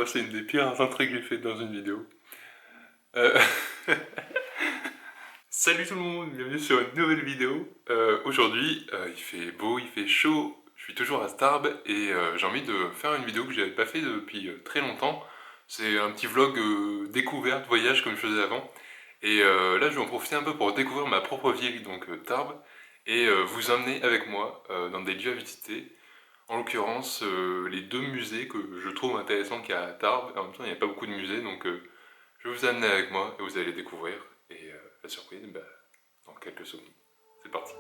crois que c'est une des pires intrigues que j'ai faites dans une vidéo. Euh, Salut tout le monde, bienvenue sur une nouvelle vidéo. Aujourd'hui, il fait beau, il fait chaud, je suis toujours à Tarbes et j'ai envie de faire une vidéo que j'avais pas fait depuis très longtemps. C'est un petit vlog découverte, voyage comme je faisais avant. Et là, je vais en profiter un peu pour découvrir ma propre ville, donc Tarbes, et vous emmener avec moi dans des lieux à visiter. En l'occurrence, les deux musées que je trouve intéressants qu'il y a à Tarbes. En même temps, il n'y a pas beaucoup de musées, donc je vais vous amener avec moi et vous allez découvrir. Et la surprise, bah, dans quelques secondes. C'est parti.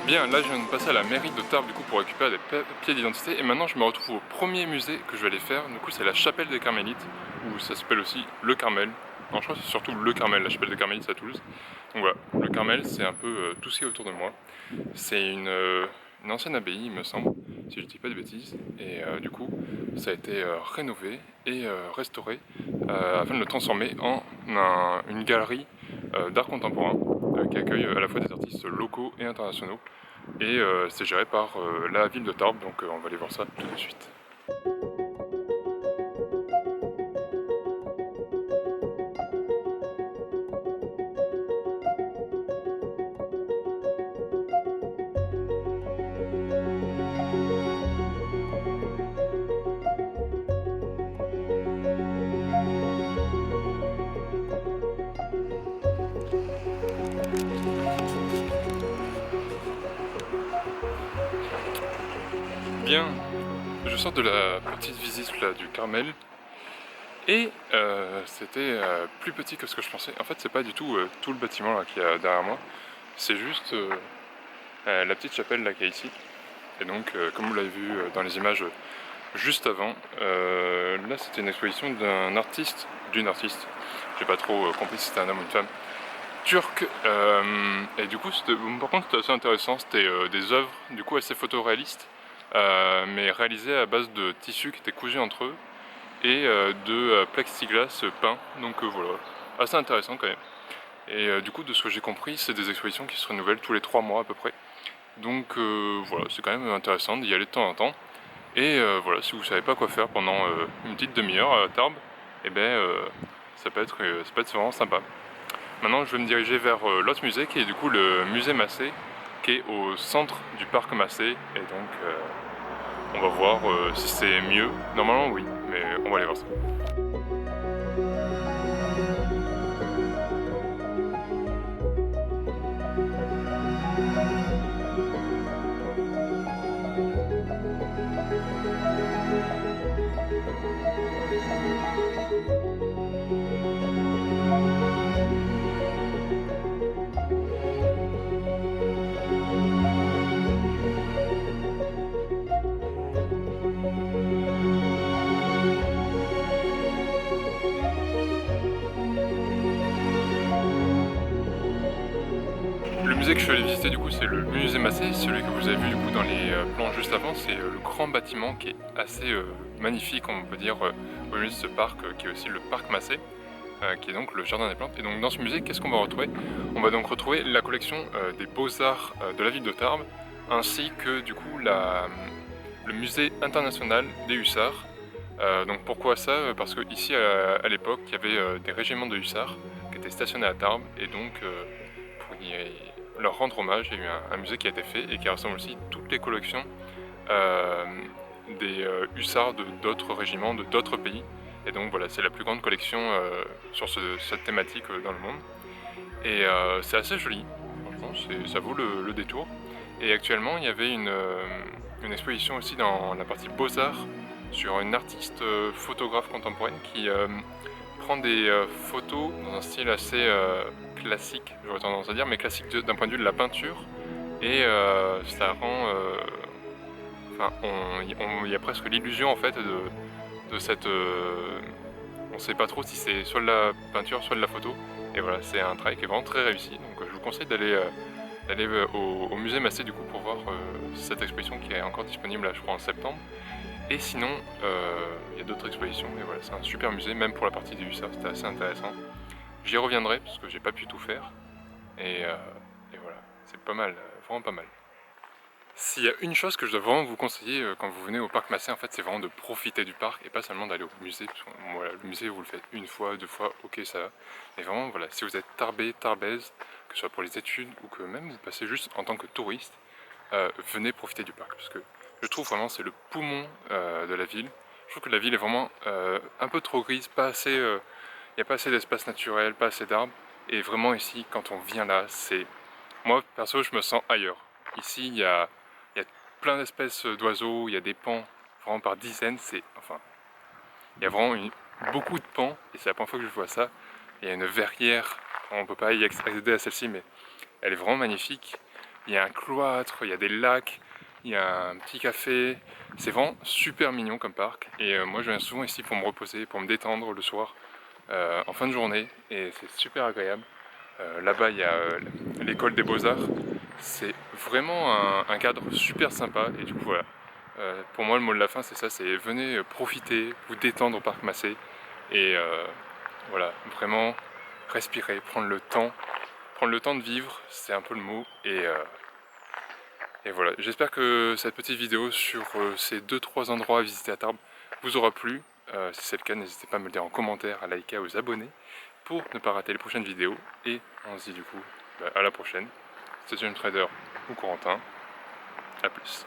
Bien, là je viens de passer à la mairie de Tarbes du coup pour récupérer des papiers d'identité et maintenant je me retrouve au premier musée que je vais aller faire. Du coup c'est la chapelle des Carmélites, ou ça s'appelle aussi le Carmel. Non, je crois que c'est surtout le Carmel, la chapelle des Carmélites à Toulouse. Donc voilà, le Carmel c'est un peu tout ce qui est autour de moi. C'est une ancienne abbaye il me semble, si je dis pas de bêtises. Et du coup ça a été rénové et restauré afin de le transformer en une galerie d'art contemporain qui accueille à la fois des artistes locaux et internationaux. Et c'est géré par la ville de Tarbes, donc on va aller voir ça tout de suite. Bien, je sors de la petite visite là, du Carmel et c'était plus petit que ce que je pensais. En fait, c'est pas du tout tout le bâtiment là qu'il y a derrière moi, c'est juste la petite chapelle là qu'il y a ici. Et donc, comme vous l'avez vu dans les images juste avant, là c'était une exposition d'un artiste, d'une artiste, j'ai pas trop compris si c'était un homme ou une femme, turc, et du coup par contre c'était assez intéressant, c'était des œuvres du coup assez photoréalistes, mais réalisées à base de tissus qui étaient cousus entre eux et de plexiglas peint, donc voilà, assez intéressant quand même. Et du coup de ce que j'ai compris c'est des expositions qui se renouvellent tous les 3 mois à peu près, donc voilà, c'est quand même intéressant d'y aller de temps en temps. Et voilà, si vous savez pas quoi faire pendant une petite demi-heure à Tarbes, eh ben ça peut être vraiment sympa. Maintenant je vais me diriger vers l'autre musée qui est du coup le musée Massé, qui est au centre du parc Massé, et donc on va voir si c'est mieux. Normalement oui, mais on va aller voir ça. Le musée que je suis allé visiter du coup c'est le musée Massé, celui que vous avez vu du coup dans les plans juste avant. C'est le grand bâtiment qui est assez magnifique, on peut dire, au milieu de ce parc qui est aussi le parc Massé, qui est donc le jardin des plantes. Et donc dans ce musée, qu'est-ce qu'on va retrouver? On va donc retrouver la collection des beaux-arts de la ville de Tarbes, ainsi que du coup le musée international des hussards. Donc pourquoi ça? Parce que ici à l'époque il y avait des régiments de hussards qui étaient stationnés à Tarbes, et donc pour leur rendre hommage, il y a eu un musée qui a été fait et qui rassemble aussi toutes les collections des hussards de d'autres régiments, de d'autres pays. Et donc voilà, c'est la plus grande collection sur cette thématique dans le monde. Et c'est assez joli, franchement, ça vaut le détour. Et actuellement, il y avait une exposition aussi dans la partie Beaux-Arts sur une artiste photographe contemporaine qui prend des photos dans un style assez classique, j'aurais tendance à dire, mais classique d'un point de vue de la peinture. Et ça rend... Enfin, il y a presque l'illusion en fait de cette... on sait pas trop si c'est soit de la peinture, soit de la photo. Et voilà, c'est un travail qui est vraiment très réussi. Donc je vous conseille d'aller au musée Massé du coup pour voir cette exposition qui est encore disponible là, je crois en septembre. Et sinon, il y a d'autres expositions, mais voilà, c'est un super musée, même pour la partie des hussards, c'était assez intéressant. J'y reviendrai parce que j'ai pas pu tout faire. Et voilà, c'est pas mal, vraiment pas mal. S'il y a une chose que je dois vraiment vous conseiller quand vous venez au parc Massé, en fait, c'est vraiment de profiter du parc et pas seulement d'aller au musée. Parce que, voilà, le musée, vous le faites une fois, deux fois, ok, ça va. Mais vraiment, voilà, si vous êtes tarbé, tarbaise, que ce soit pour les études ou que même vous passez juste en tant que touriste, venez profiter du parc. Parce que je trouve vraiment c'est le poumon de la ville. Je trouve que la ville est vraiment un peu trop grise, pas assez, il n'y a pas assez d'espace naturel, pas assez d'arbres. Et vraiment ici, quand on vient là, c'est... Moi, perso, je me sens ailleurs. Ici, il y a plein d'espèces d'oiseaux, il y a des pans vraiment par dizaines. C'est, enfin, il y a vraiment beaucoup de pans, et c'est la première fois que je vois ça. Il y a une verrière, on ne peut pas y accéder à celle-ci, mais elle est vraiment magnifique. Il y a un cloître, il y a des lacs, il y a un petit café. C'est vraiment super mignon comme parc. Et moi, je viens souvent ici pour me reposer, pour me détendre le soir, en fin de journée. Et c'est super agréable. Là-bas, il y a l'école des beaux-arts. C'est vraiment un cadre super sympa. Et du coup, voilà. Pour moi, le mot de la fin, c'est ça, c'est venez profiter, vous détendre au parc Massé. Et voilà, vraiment respirer, prendre le temps. Prendre le temps de vivre, c'est un peu le mot. Et voilà, j'espère que cette petite vidéo sur ces 2-3 endroits à visiter à Tarbes vous aura plu. Si c'est le cas, n'hésitez pas à me le dire en commentaire, à liker, à vous abonner pour ne pas rater les prochaines vidéos. Et on se dit du coup à la prochaine. C'était John Trader ou Corentin. A plus.